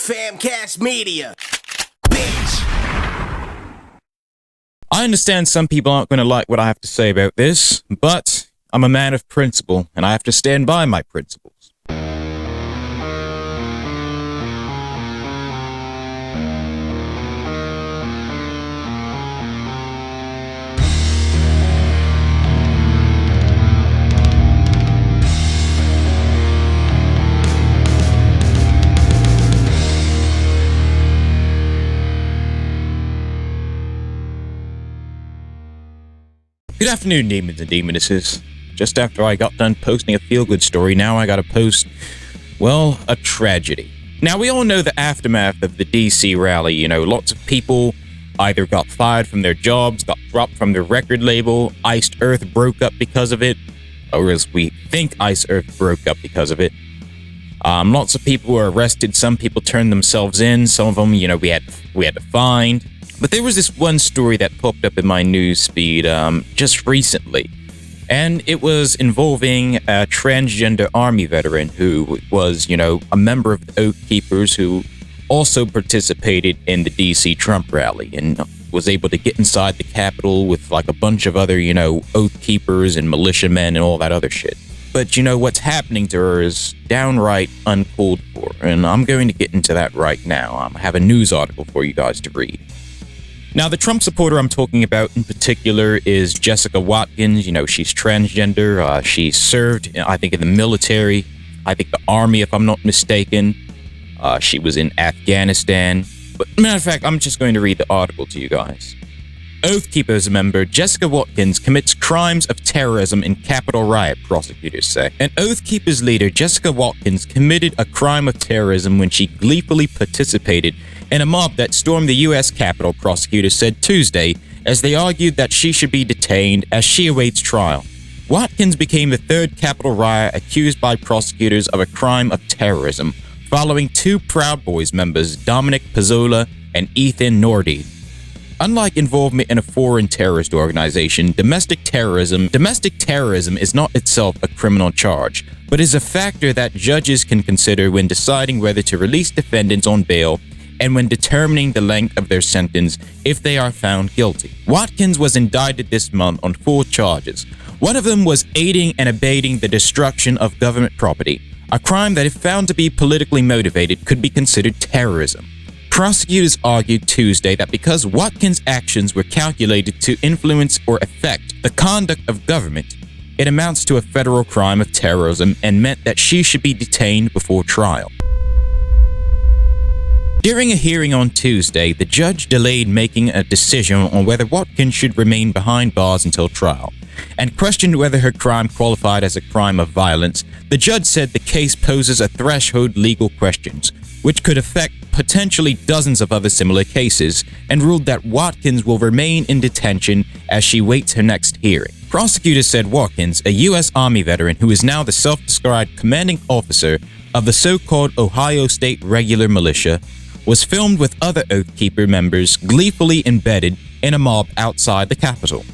Famcast Media, bitch. I understand some people aren't going to like what I have to say about this, but I'm a man of principle, and I have to stand by my principles. Good afternoon, demons and demonesses. Just after I got done posting a feel-good story, now I gotta post, well, a tragedy. Now, we all know the aftermath of the DC rally. Lots of people either got fired from their jobs, got dropped from their record label, Iced Earth broke up because of it, or as we think Iced Earth broke up because of it. Lots of people were arrested, some people turned themselves in, some of them, we had to find. But there was this one story that popped up in my news feed just recently, and it was involving a transgender army veteran who was, a member of the Oath Keepers who also participated in the DC Trump rally and was able to get inside the Capitol with like a bunch of other, Oath Keepers and militiamen and all that other shit. But what's happening to her is downright uncalled for, and I'm going to get into that right now. I have a news article for you guys to read. Now, the Trump supporter I'm talking about in particular is Jessica Watkins. She's transgender. She served, I think, in the military. I think the army, if I'm not mistaken. She was in Afghanistan. But matter of fact, I'm just going to read the article to you guys. Oath Keepers member Jessica Watkins commits crimes of terrorism in Capitol riot, prosecutors say. An Oath Keepers leader, Jessica Watkins, committed a crime of terrorism when she gleefully participated in a mob that stormed the U.S. Capitol, prosecutors said Tuesday, as they argued that she should be detained as she awaits trial. Watkins became the third Capitol riot accused by prosecutors of a crime of terrorism, following two Proud Boys members, Dominic Pezzola and Ethan Nordy. Unlike involvement in a foreign terrorist organization, domestic terrorism is not itself a criminal charge, but is a factor that judges can consider when deciding whether to release defendants on bail and when determining the length of their sentence if they are found guilty. Watkins was indicted this month on 4 charges. One of them was aiding and abetting the destruction of government property, a crime that if found to be politically motivated could be considered terrorism. Prosecutors argued Tuesday that because Watkins' actions were calculated to influence or affect the conduct of government, it amounts to a federal crime of terrorism and meant that she should be detained before trial. During a hearing on Tuesday, the judge delayed making a decision on whether Watkins should remain behind bars until trial, and questioned whether her crime qualified as a crime of violence. The judge said the case poses a threshold legal questions, which could affect potentially dozens of other similar cases, and ruled that Watkins will remain in detention as she waits her next hearing. Prosecutors said Watkins, a U.S. Army veteran who is now the self-described commanding officer of the so-called Ohio State Regular Militia, was filmed with other Oath Keeper members gleefully embedded in a mob outside the Capitol.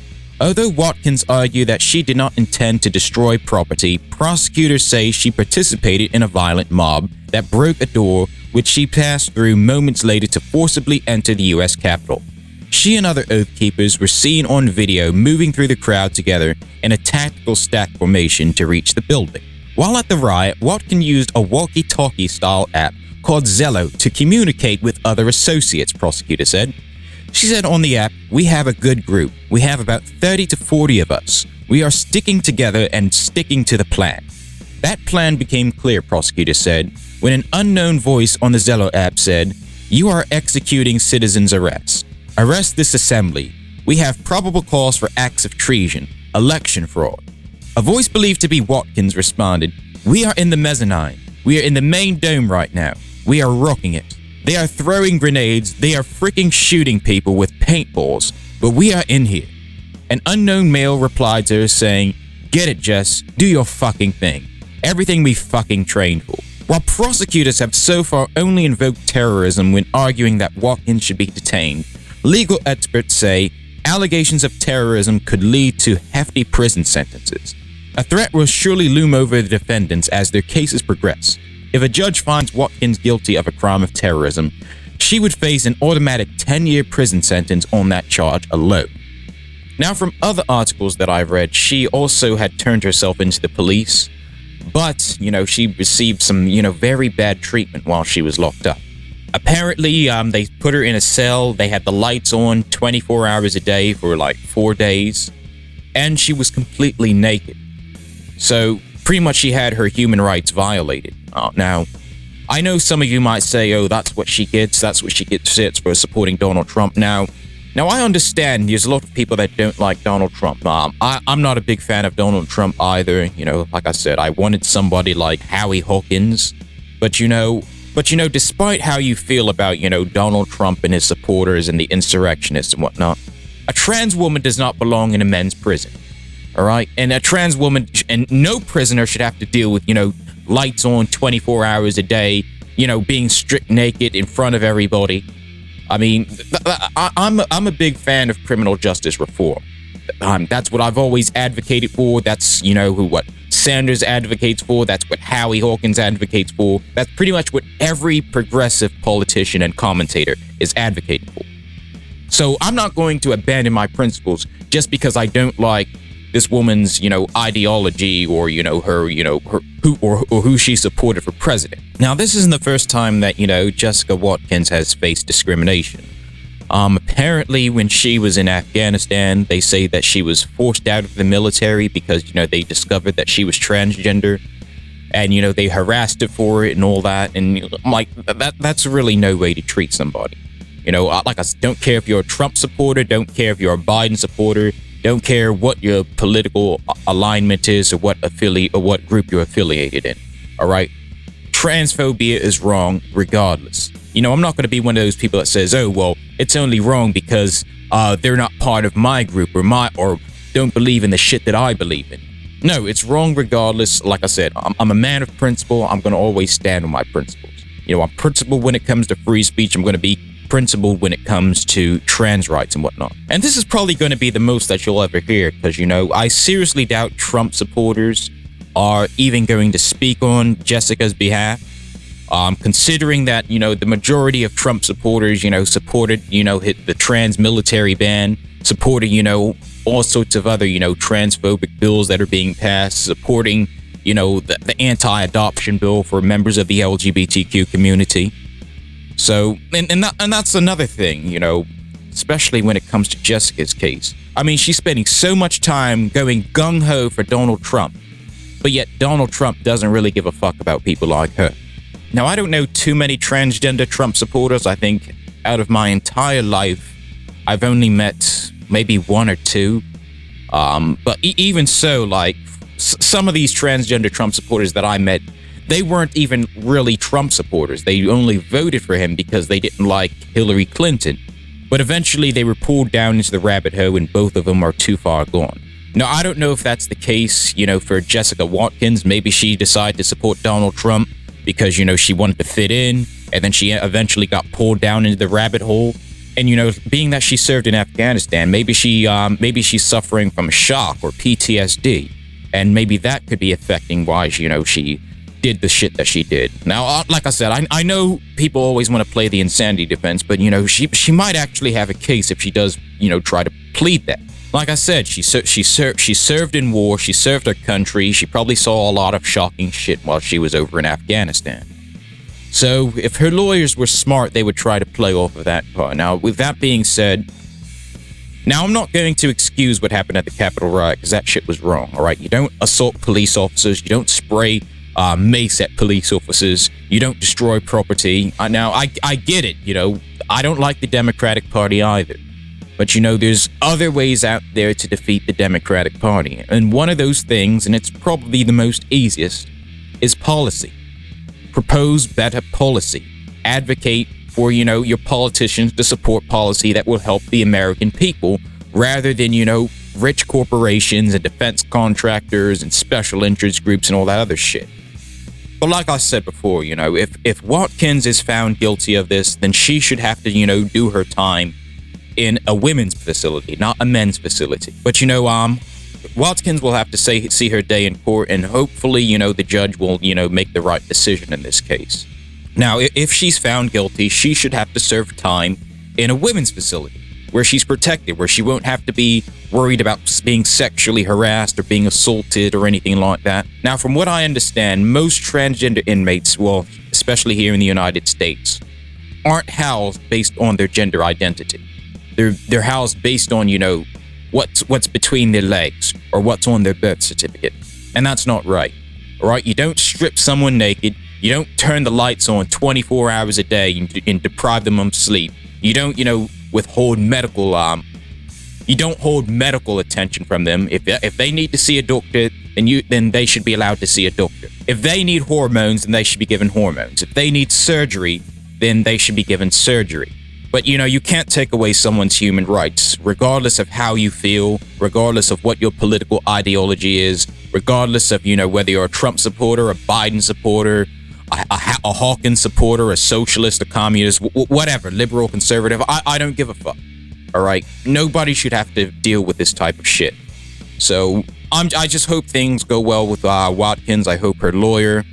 Although Watkins argued that she did not intend to destroy property, prosecutors say she participated in a violent mob that broke a door which she passed through moments later to forcibly enter the U.S. Capitol. She and other Oath Keepers were seen on video moving through the crowd together in a tactical stack formation to reach the building. While at the riot, Watkins used a walkie-talkie style app called Zello to communicate with other associates, prosecutors said. She said on the app, "We have a good group. We have about 30 to 40 of us. We are sticking together and sticking to the plan." That plan became clear, prosecutors said, when an unknown voice on the Zello app said, "You are executing citizens' arrests. Arrest this assembly. We have probable cause for acts of treason, election fraud." A voice believed to be Watkins responded, "We are in the mezzanine. We are in the main dome right now. We are rocking it. They are throwing grenades. They are freaking shooting people with paintballs. But we are in here." An unknown male replied to her saying, "Get it, Jess. Do your fucking thing. Everything we fucking trained for." While prosecutors have so far only invoked terrorism when arguing that Watkins should be detained, legal experts say allegations of terrorism could lead to hefty prison sentences. A threat will surely loom over the defendants as their cases progress. if a judge finds Watkins guilty of a crime of terrorism, she would face an automatic 10-year prison sentence on that charge alone. Now, from other articles that I've read, she also had turned herself into the police, but, she received some, very bad treatment while she was locked up. Apparently, they put her in a cell, they had the lights on 24 hours a day for like 4 days, and she was completely naked. So, pretty much she had her human rights violated. Now, I know some of you might say, oh, that's what she gets for supporting Donald Trump. Now, I understand there's a lot of people that don't like Donald Trump. I'm not a big fan of Donald Trump either. Like I said, I wanted somebody like Hawkins. But despite how you feel about, Donald Trump and his supporters and the insurrectionists and whatnot, a trans woman does not belong in a men's prison. All right? And a trans woman and no prisoner should have to deal with, lights on 24 hours a day, being stripped naked in front of everybody. I mean, I'm a big fan of criminal justice reform. That's what I've always advocated for. That's, what Sanders advocates for. That's what Howie Hawkins advocates for. That's pretty much what every progressive politician and commentator is advocating for. So I'm not going to abandon my principles just because I don't like this woman's, ideology or, who she supported for president. Now, this isn't the first time that, Jessica Watkins has faced discrimination. Apparently, when she was in Afghanistan, they say that she was forced out of the military because, they discovered that she was transgender. And, they harassed her for it and all that. And, that's really no way to treat somebody. Like I said, don't care if you're a Trump supporter, don't care if you're a Biden supporter, don't care what your political alignment is or what group you're affiliated in. All right? Transphobia is wrong regardless. I'm not going to be one of those people that says, oh, well, it's only wrong because they're not part of my group or don't believe in the shit that I believe in. No, it's wrong regardless. Like I said, I'm a man of principle. I'm going to always stand on my principles. I'm principled when it comes to free speech. I'm going to be principled when it comes to trans rights and whatnot. And this is probably going to be the most that you'll ever hear because, I seriously doubt Trump supporters are even going to speak on Jessica's behalf. Considering that, the majority of Trump supporters, supported, the trans military ban, supported, all sorts of other, transphobic bills that are being passed, supporting, the anti-adoption bill for members of the LGBTQ community. So, and that's another thing, especially when it comes to Jessica's case. I mean, she's spending so much time going gung-ho for Donald Trump, but yet Donald Trump doesn't really give a fuck about people like her. Now, I don't know too many transgender Trump supporters. I think out of my entire life, I've only met maybe one or two. But even so, some of these transgender Trump supporters that I met, they weren't even really Trump supporters. They only voted for him because they didn't like Hillary Clinton. But eventually they were pulled down into the rabbit hole and both of them are too far gone. Now, I don't know if that's the case, for Jessica Watkins. Maybe she decided to support Donald Trump because, she wanted to fit in, and then she eventually got pulled down into the rabbit hole. And, being that she served in Afghanistan, maybe she's suffering from shock or PTSD. And maybe that could be affecting why, she did the shit that she did. Now, like I said, I know people always want to play the insanity defense, but, she might actually have a case if she does, try to plead that. Like I said, she served in war, she served her country, she probably saw a lot of shocking shit while she was over in Afghanistan. So, if her lawyers were smart, they would try to play off of that part. Now, with that being said, now I'm not going to excuse what happened at the Capitol riot, because that shit was wrong, alright? You don't assault police officers, you don't spray mace at police officers, you don't destroy property. Now, I get it, I don't like the Democratic Party either. But, there's other ways out there to defeat the Democratic Party. And one of those things, and it's probably the most easiest, is policy. Propose better policy. Advocate for, your politicians to support policy that will help the American people rather than, rich corporations and defense contractors and special interest groups and all that other shit. But like I said before, if Watkins is found guilty of this, then she should have to, do her time in a women's facility, not a men's facility. But Watkins will have to see her day in court, and hopefully, the judge will, make the right decision in this case. Now, if she's found guilty, she should have to serve time in a women's facility where she's protected, where she won't have to be worried about being sexually harassed or being assaulted or anything like that. Now, from what I understand, most transgender inmates, well, especially here in the United States, aren't housed based on their gender identity. They're housed based on, what's between their legs or what's on their birth certificate. And that's not right. All right? You don't strip someone naked. You don't turn the lights on 24 hours a day and deprive them of sleep. You don't, withhold medical you don't hold medical attention from them. If they need to see a doctor, then they should be allowed to see a doctor. If they need hormones, then they should be given hormones. If they need surgery, then they should be given surgery. But you can't take away someone's human rights, regardless of how you feel, regardless of what your political ideology is, regardless of whether you're a Trump supporter, a Biden supporter, a Wahkan supporter, a socialist, a communist, whatever, liberal, conservative. I don't give a fuck. All right, nobody should have to deal with this type of shit. So I just hope things go well with Watkins. I hope her lawyer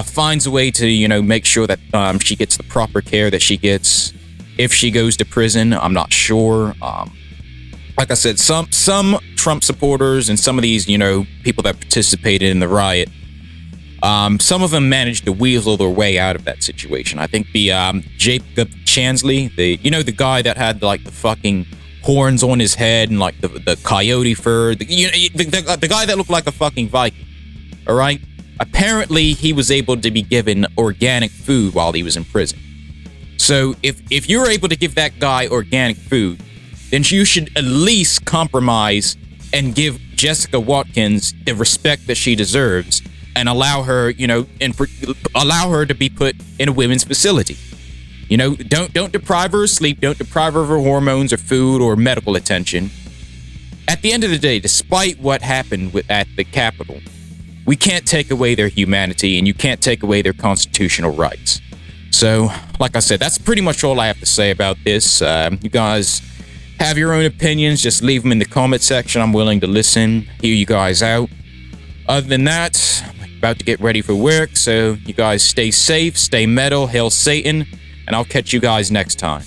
finds a way to make sure that she gets the proper care that she gets. If she goes to prison, I'm not sure. Like I said, some Trump supporters and some of these people that participated in the riot, some of them managed to weasel their way out of that situation. I think the Jacob Chansley, the guy that had like the fucking horns on his head and like the coyote fur, the guy that looked like a fucking Viking. All right. Apparently, he was able to be given organic food while he was in prison. So if you're able to give that guy organic food, then you should at least compromise and give Jessica Watkins the respect that she deserves, and allow her, allow her to be put in a women's facility. Don't deprive her of sleep, don't deprive her of her hormones or food or medical attention. At the end of the day, despite what happened at the Capitol, we can't take away their humanity, and you can't take away their constitutional rights. So, like I said, that's pretty much all I have to say about this. You guys have your own opinions, just leave them in the comment section. I'm willing to listen, hear you guys out. Other than that, I'm about to get ready for work, so you guys stay safe, stay metal, hail Satan, and I'll catch you guys next time.